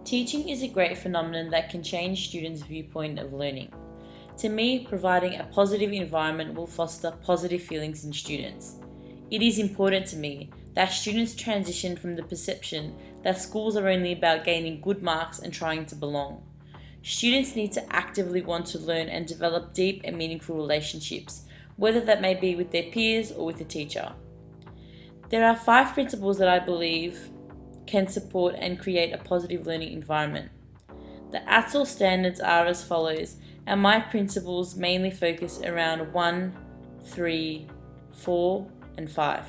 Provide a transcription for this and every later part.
Teaching is a great phenomenon that can change students' viewpoint of learning. To me, providing a positive environment will foster positive feelings in students. It is important to me that students transition from the perception that schools are only about gaining good marks and trying to belong. Students need to actively want to learn and develop deep and meaningful relationships, whether that may be with their peers or with a teacher. There are 5 principles that I believe can support and create a positive learning environment. The HAT3 standards are as follows, and my principles mainly focus around 1, 3, 4, and 5.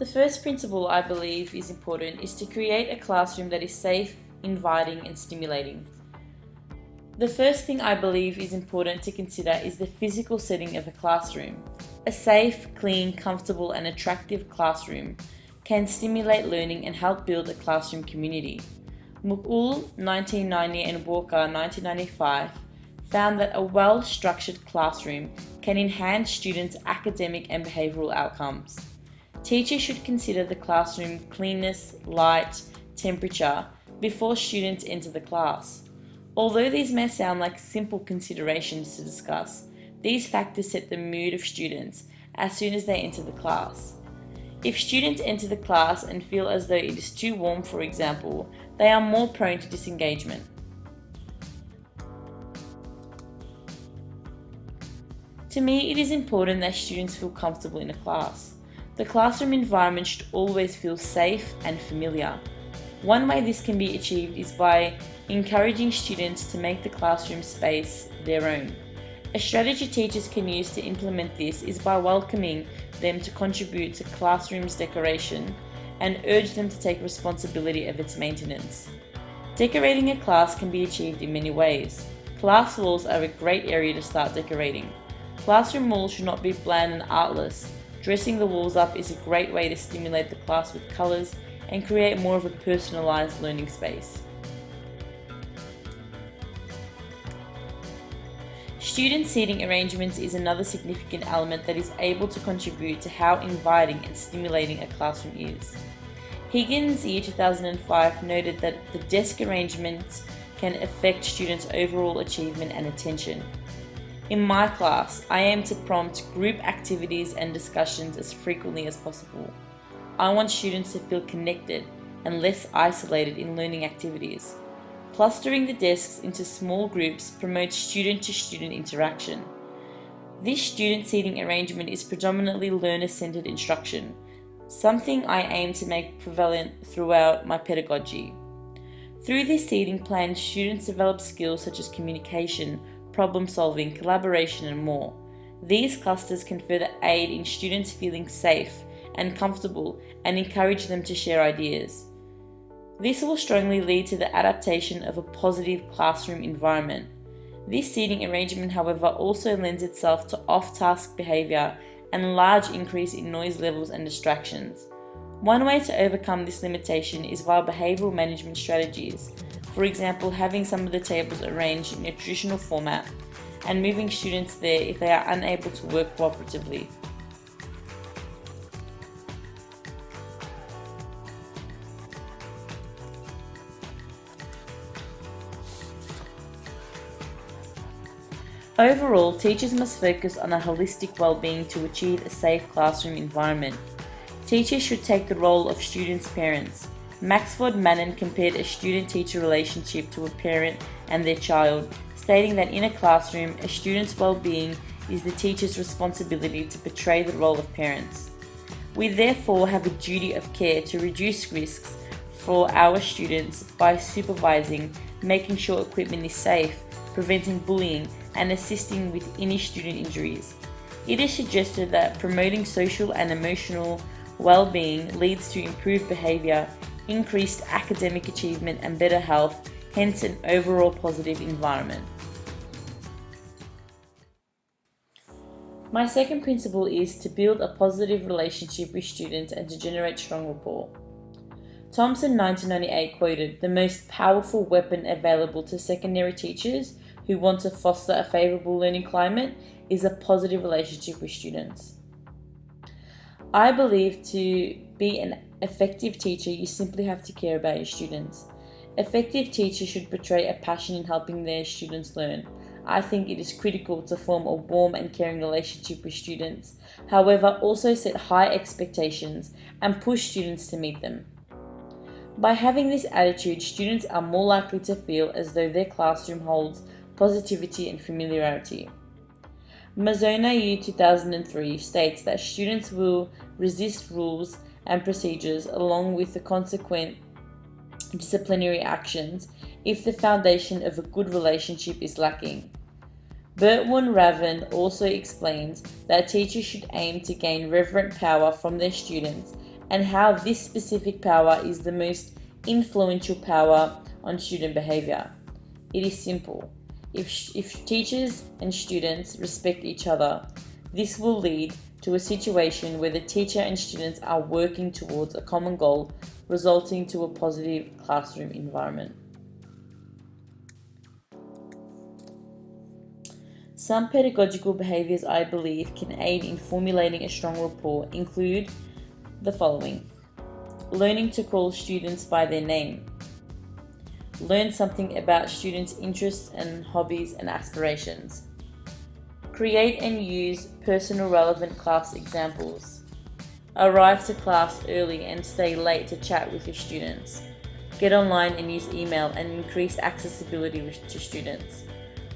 The first principle I believe is important is to create a classroom that is safe, inviting, and stimulating. The first thing I believe is important to consider is the physical setting of a classroom. A safe, clean, comfortable, and attractive classroom can stimulate learning and help build a classroom community. McCool 1990 and Walker 1995 found that a well-structured classroom can enhance students' academic and behavioural outcomes. Teachers should consider the classroom cleanness, light, temperature before students enter the class. Although these may sound like simple considerations to discuss, these factors set the mood of students as soon as they enter the class. If students enter the class and feel as though it is too warm, for example, they are more prone to disengagement. To me, it is important that students feel comfortable in a class. The classroom environment should always feel safe and familiar. One way this can be achieved is by encouraging students to make the classroom space their own. A strategy teachers can use to implement this is by welcoming them to contribute to classroom's decoration and urge them to take responsibility of its maintenance. Decorating a class can be achieved in many ways. Class walls are a great area to start decorating. Classroom walls should not be bland and artless. Dressing the walls up is a great way to stimulate the class with colours and create more of a personalised learning space. Student seating arrangements is another significant element that is able to contribute to how inviting and stimulating a classroom is. Higgins, year 2005, noted that the desk arrangements can affect students' overall achievement and attention. In my class, I aim to prompt group activities and discussions as frequently as possible. I want students to feel connected and less isolated in learning activities. Clustering the desks into small groups promotes student-to-student interaction. This student seating arrangement is predominantly learner-centered instruction, something I aim to make prevalent throughout my pedagogy. Through this seating plan, students develop skills such as communication, problem-solving, collaboration, and more. These clusters can further aid in students feeling safe and comfortable and encourage them to share ideas. This will strongly lead to the adaptation of a positive classroom environment. This seating arrangement, however, also lends itself to off-task behaviour and large increase in noise levels and distractions. One way to overcome this limitation is via behavioural management strategies, for example, having some of the tables arranged in a traditional format and moving students there if they are unable to work cooperatively. Overall, teachers must focus on a holistic well-being to achieve a safe classroom environment. Teachers should take the role of students' parents. Maxford Mannon compared a student-teacher relationship to a parent and their child, stating that in a classroom, a student's well-being is the teacher's responsibility to portray the role of parents. We therefore have a duty of care to reduce risks for our students by supervising, making sure equipment is safe, preventing bullying, and assisting with any student injuries. It is suggested that promoting social and emotional well-being leads to improved behaviour, increased academic achievement, and better health, hence an overall positive environment. My second principle is to build a positive relationship with students and to generate strong rapport. Thompson 1998 quoted, "The most powerful weapon available to secondary teachers who want to foster a favourable learning climate is a positive relationship with students." I believe to be an effective teacher, you simply have to care about your students. Effective teachers should portray a passion in helping their students learn. I think it is critical to form a warm and caring relationship with students. However, also set high expectations and push students to meet them. By having this attitude, students are more likely to feel as though their classroom holds positivity and familiarity. Mazzona U 2003 states that students will resist rules and procedures along with the consequent disciplinary actions if the foundation of a good relationship is lacking. Bertwan Raven also explains that teachers should aim to gain reverent power from their students and how this specific power is the most influential power on student behavior. It is simple. If teachers and students respect each other, this will lead to a situation where the teacher and students are working towards a common goal, resulting to a positive classroom environment. Some pedagogical behaviors I believe can aid in formulating a strong rapport include the following: learning to call students by their name. Learn something about students' interests and hobbies and aspirations. Create and use personal relevant class examples. Arrive to class early and stay late to chat with your students. Get online and use email and increase accessibility to students.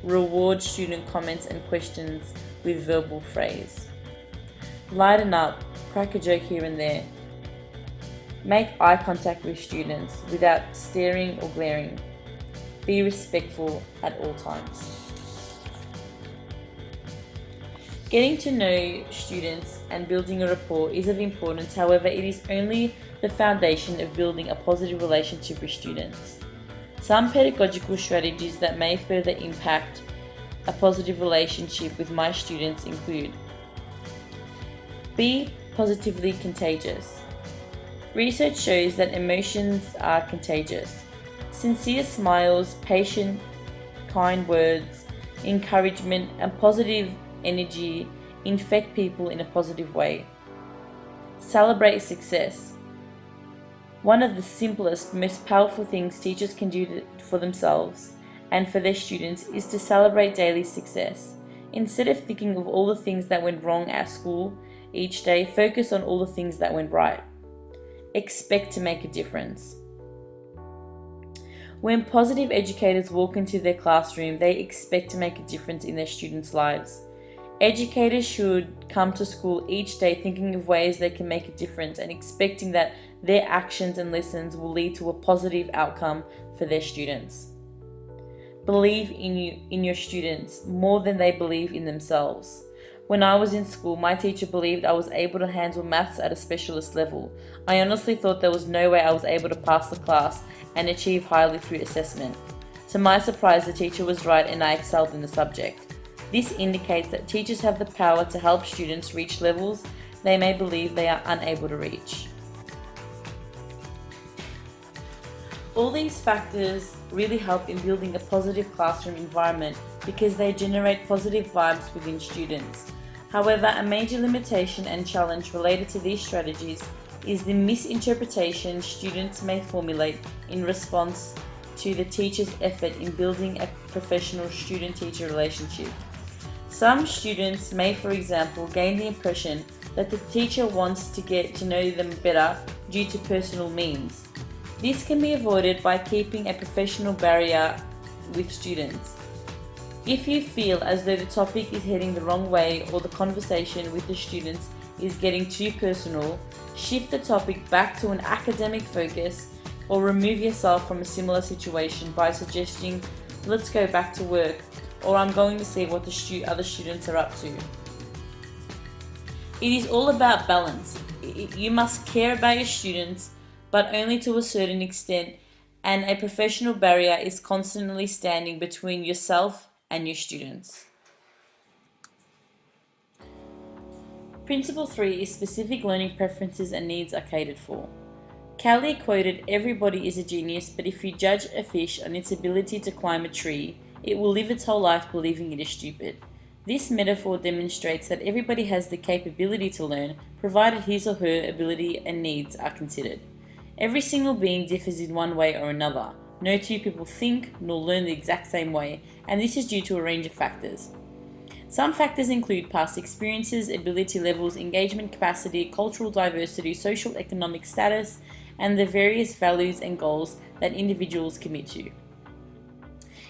Reward student comments and questions with verbal phrase. Lighten up, crack a joke here and there. Make eye contact with students without staring or glaring. Be respectful at all times. Getting to know students and building a rapport is of importance, however, it is only the foundation of building a positive relationship with students. Some pedagogical strategies that may further impact a positive relationship with my students include: be positively contagious. Research shows that emotions are contagious. Sincere smiles, patient, kind words, encouragement, and positive energy infect people in a positive way. Celebrate success. One of the simplest, most powerful things teachers can do for themselves and for their students is to celebrate daily success. Instead of thinking of all the things that went wrong at school each day, focus on all the things that went right. Expect to make a difference. When positive educators walk into their classroom, they expect to make a difference in their students' lives. Educators should come to school each day thinking of ways they can make a difference and expecting that their actions and lessons will lead to a positive outcome for their students. Believe in your students more than they believe in themselves. When I was in school, my teacher believed I was able to handle maths at a specialist level. I honestly thought there was no way I was able to pass the class and achieve highly through assessment. To my surprise, the teacher was right and I excelled in the subject. This indicates that teachers have the power to help students reach levels they may believe they are unable to reach. All these factors really help in building a positive classroom environment because they generate positive vibes within students. However, a major limitation and challenge related to these strategies is the misinterpretation students may formulate in response to the teacher's effort in building a professional student-teacher relationship. Some students may, for example, gain the impression that the teacher wants to get to know them better due to personal means. This can be avoided by keeping a professional barrier with students. If you feel as though the topic is heading the wrong way or the conversation with the students is getting too personal, shift the topic back to an academic focus or remove yourself from a similar situation by suggesting, let's go back to work, or I'm going to see what the other students are up to. It is all about balance. You must care about your students, but only to a certain extent, and a professional barrier is constantly standing between yourself and your students. Principle 3 is specific learning preferences and needs are catered for. Kelly quoted, "Everybody is a genius, but if you judge a fish on its ability to climb a tree, it will live its whole life believing it is stupid." This metaphor demonstrates that everybody has the capability to learn, provided his or her ability and needs are considered. Every single being differs in one way or another. No two people think nor learn the exact same way, and this is due to a range of factors. Some factors include past experiences, ability levels, engagement capacity, cultural diversity, social economic status, and the various values and goals that individuals commit to.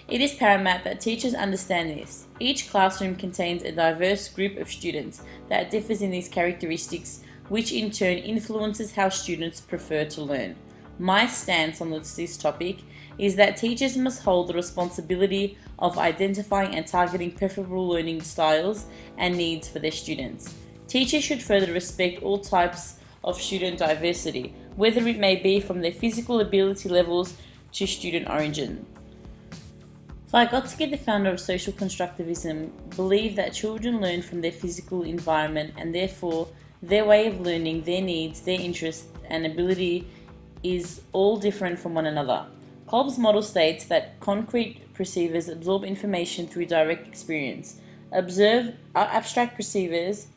It is paramount that teachers understand this. Each classroom contains a diverse group of students that differs in these characteristics, which in turn influences how students prefer to learn. My stance on this topic is that teachers must hold the responsibility of identifying and targeting preferable learning styles and needs for their students. Teachers should further respect all types of student diversity, whether it may be from their physical ability levels to student origin. Vygotsky, the founder of social constructivism, believed that children learn from their physical environment and therefore their way of learning, their needs, their interests and ability is all different from one another. Kolb's model states that concrete perceivers absorb information through direct experience. Abstract perceivers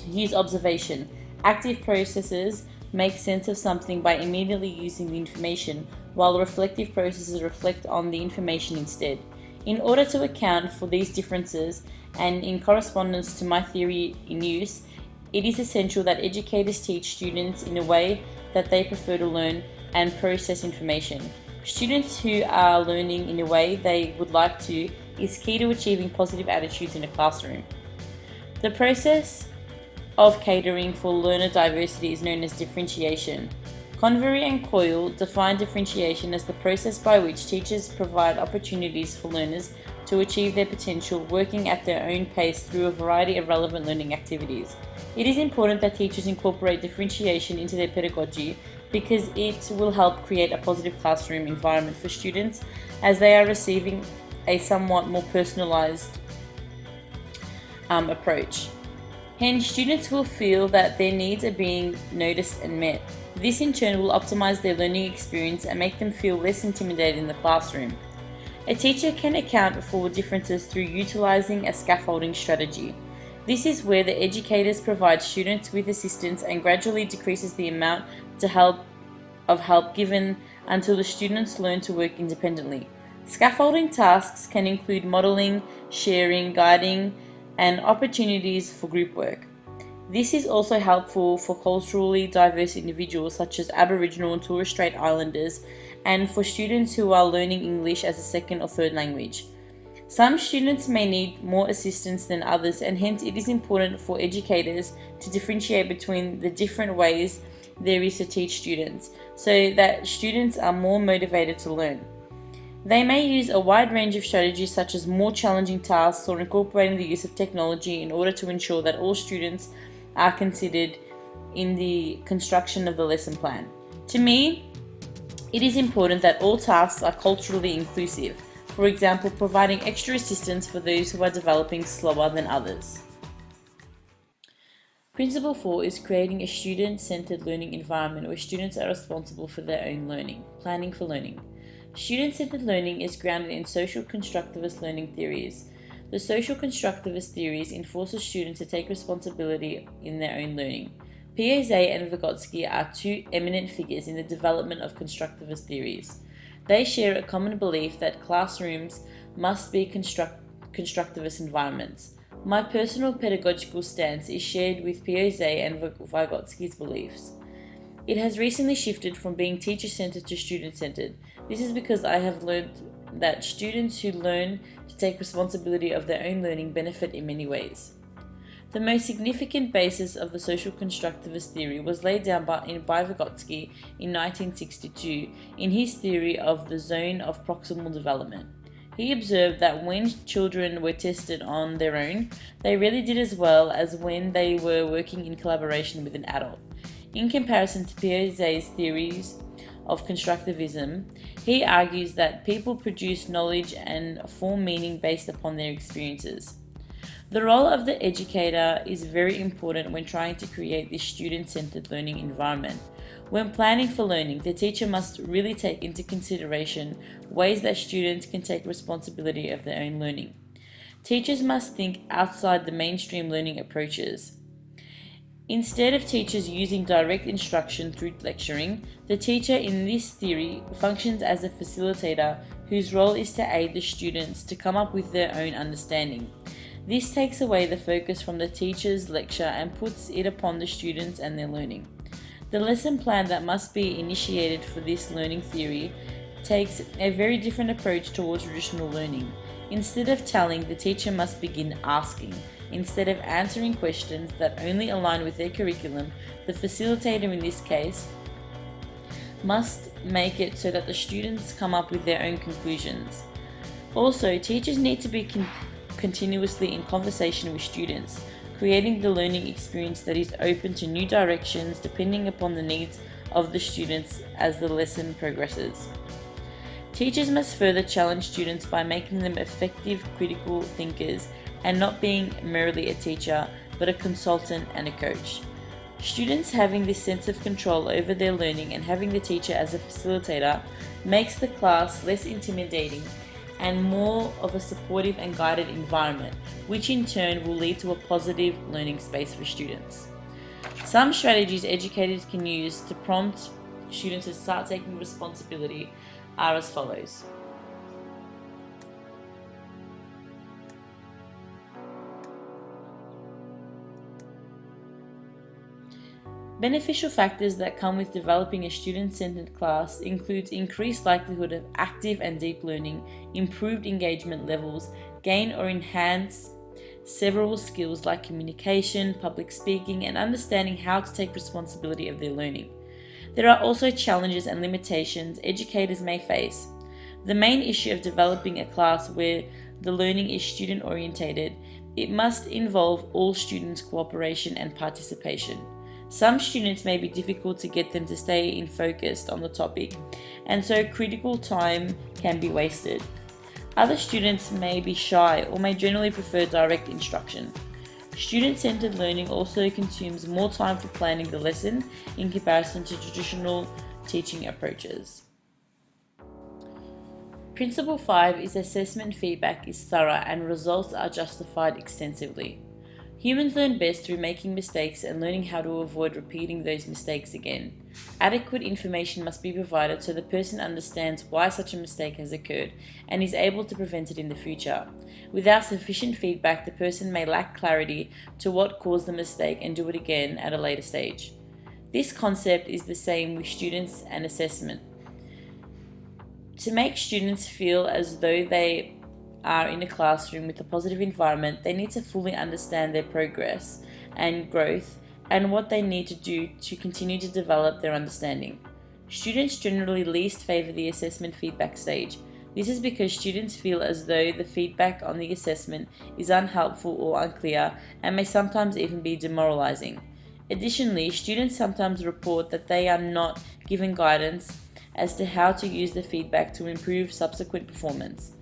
use observation. Active processors make sense of something by immediately using the information, while reflective processes reflect on the information instead. In order to account for these differences, and in correspondence to my theory in use, it is essential that educators teach students in a way that they prefer to learn and process information. Students who are learning in a way they would like to is key to achieving positive attitudes in a classroom. The process of catering for learner diversity is known as differentiation. Convery and Coyle define differentiation as the process by which teachers provide opportunities for learners to achieve their potential, working at their own pace through a variety of relevant learning activities. It is important that teachers incorporate differentiation into their pedagogy because it will help create a positive classroom environment for students as they are receiving a somewhat more personalized approach. Hence, students will feel that their needs are being noticed and met. This in turn will optimize their learning experience and make them feel less intimidated in the classroom. A teacher can account for differences through utilizing a scaffolding strategy. This is where the educators provide students with assistance and gradually decreases the amount of help given until the students learn to work independently. Scaffolding tasks can include modeling, sharing, guiding, and opportunities for group work. This is also helpful for culturally diverse individuals such as Aboriginal and Torres Strait Islanders and for students who are learning English as a second or third language. Some students may need more assistance than others, and hence it is important for educators to differentiate between the different ways there is to teach students so that students are more motivated to learn. They may use a wide range of strategies such as more challenging tasks or incorporating the use of technology in order to ensure that all students are considered in the construction of the lesson plan. To me, it is important that all tasks are culturally inclusive. For example, providing extra assistance for those who are developing slower than others. Principle 4 is creating a student-centered learning environment where students are responsible for their own learning. Planning for learning. Student-centered learning is grounded in social constructivist learning theories. The social constructivist theories enforces students to take responsibility in their own learning. Piaget and Vygotsky are two eminent figures in the development of constructivist theories. They share a common belief that classrooms must be constructivist environments. My personal pedagogical stance is shared with Piaget and Vygotsky's beliefs. It has recently shifted from being teacher-centered to student-centered. This is because I have learned that students who learn to take responsibility of their own learning benefit in many ways. The most significant basis of the social constructivist theory was laid down by Vygotsky in 1962 in his theory of the zone of proximal development. He observed that when children were tested on their own, they really did as well as when they were working in collaboration with an adult. In comparison to Piaget's theories of constructivism, he argues that people produce knowledge and form meaning based upon their experiences. The role of the educator is very important when trying to create this student-centered learning environment. When planning for learning, the teacher must really take into consideration ways that students can take responsibility of their own learning. Teachers must think outside the mainstream learning approaches. Instead of teachers using direct instruction through lecturing, the teacher in this theory functions as a facilitator whose role is to aid the students to come up with their own understanding. This takes away the focus from the teacher's lecture and puts it upon the students and their learning. The lesson plan that must be initiated for this learning theory takes a very different approach towards traditional learning. Instead of telling, the teacher must begin asking. Instead of answering questions that only align with their curriculum, the facilitator in this case must make it so that the students come up with their own conclusions. Also, teachers need to be continuously in conversation with students, creating the learning experience that is open to new directions depending upon the needs of the students as the lesson progresses. Teachers must further challenge students by making them effective critical thinkers and not being merely a teacher, but a consultant and a coach. Students having this sense of control over their learning and having the teacher as a facilitator makes the class less intimidating and more of a supportive and guided environment, which in turn will lead to a positive learning space for students. Some strategies educators can use to prompt students to start taking responsibility are as follows. Beneficial factors that come with developing a student-centered class includes increased likelihood of active and deep learning, improved engagement levels, gain or enhance several skills like communication, public speaking, and understanding how to take responsibility of their learning. There are also challenges and limitations educators may face. The main issue of developing a class where the learning is student-orientated, it must involve all students' cooperation and participation. Some students may be difficult to get them to stay focused on the topic, and so critical time can be wasted. Other students may be shy or may generally prefer direct instruction. Student-centered learning also consumes more time for planning the lesson in comparison to traditional teaching approaches. Principle 5 is assessment feedback is thorough and results are justified extensively. Humans learn best through making mistakes and learning how to avoid repeating those mistakes again. Adequate information must be provided so the person understands why such a mistake has occurred and is able to prevent it in the future. Without sufficient feedback, the person may lack clarity to what caused the mistake and do it again at a later stage. This concept is the same with students and assessment. To make students feel as though they are in a classroom with a positive environment, they need to fully understand their progress and growth and what they need to do to continue to develop their understanding. Students generally least favor the assessment feedback stage. This is because students feel as though the feedback on the assessment is unhelpful or unclear and may sometimes even be demoralizing. Additionally, students sometimes report that they are not given guidance as to how to use the feedback to improve subsequent performance.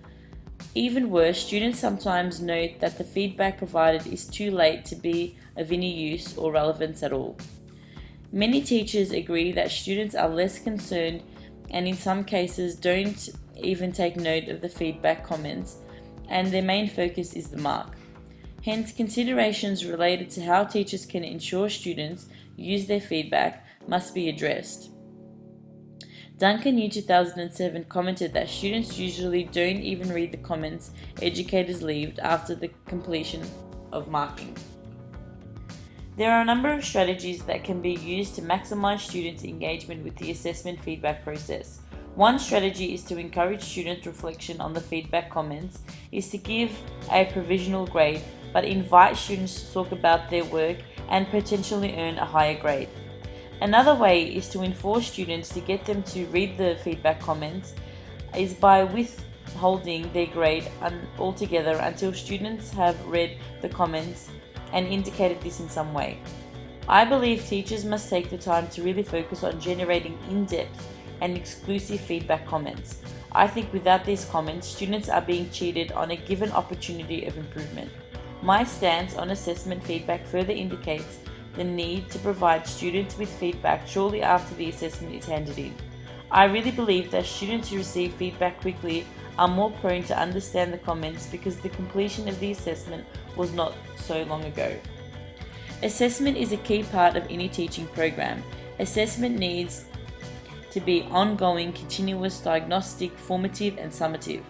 Even worse, students sometimes note that the feedback provided is too late to be of any use or relevance at all. Many teachers agree that students are less concerned and in some cases don't even take note of the feedback comments, and their main focus is the mark. Hence, considerations related to how teachers can ensure students use their feedback must be addressed. Duncan U 2007 commented that students usually don't even read the comments educators leave after the completion of marking. There are a number of strategies that can be used to maximize students' engagement with the assessment feedback process. One strategy is to encourage student reflection on the feedback comments, is to give a provisional grade, but invite students to talk about their work and potentially earn a higher grade. Another way is to enforce students to get them to read the feedback comments is by withholding their grade altogether until students have read the comments and indicated this in some way. I believe teachers must take the time to really focus on generating in-depth and exclusive feedback comments. I think without these comments, students are being cheated on a given opportunity of improvement. My stance on assessment feedback further indicates the need to provide students with feedback shortly after the assessment is handed in. I really believe that students who receive feedback quickly are more prone to understand the comments because the completion of the assessment was not so long ago. Assessment is a key part of any teaching program. Assessment needs to be ongoing, continuous, diagnostic, formative, and summative.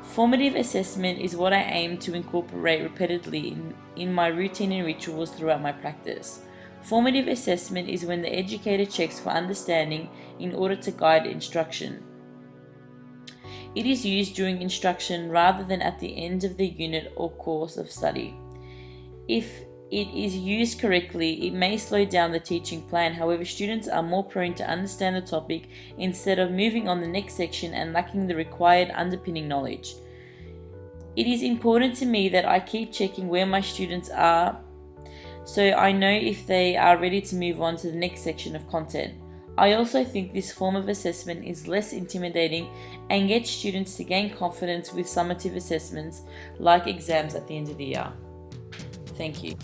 Formative assessment is what I aim to incorporate repeatedly in my routine and rituals throughout my practice. Formative assessment is when the educator checks for understanding in order to guide instruction. It is used during instruction rather than at the end of the unit or course of study. If it is used correctly, it may slow down the teaching plan. However, students are more prone to understand the topic instead of moving on the next section and lacking the required underpinning knowledge. It is important to me that I keep checking where my students are so I know if they are ready to move on to the next section of content. I also think this form of assessment is less intimidating and gets students to gain confidence with summative assessments like exams at the end of the year. Thank you.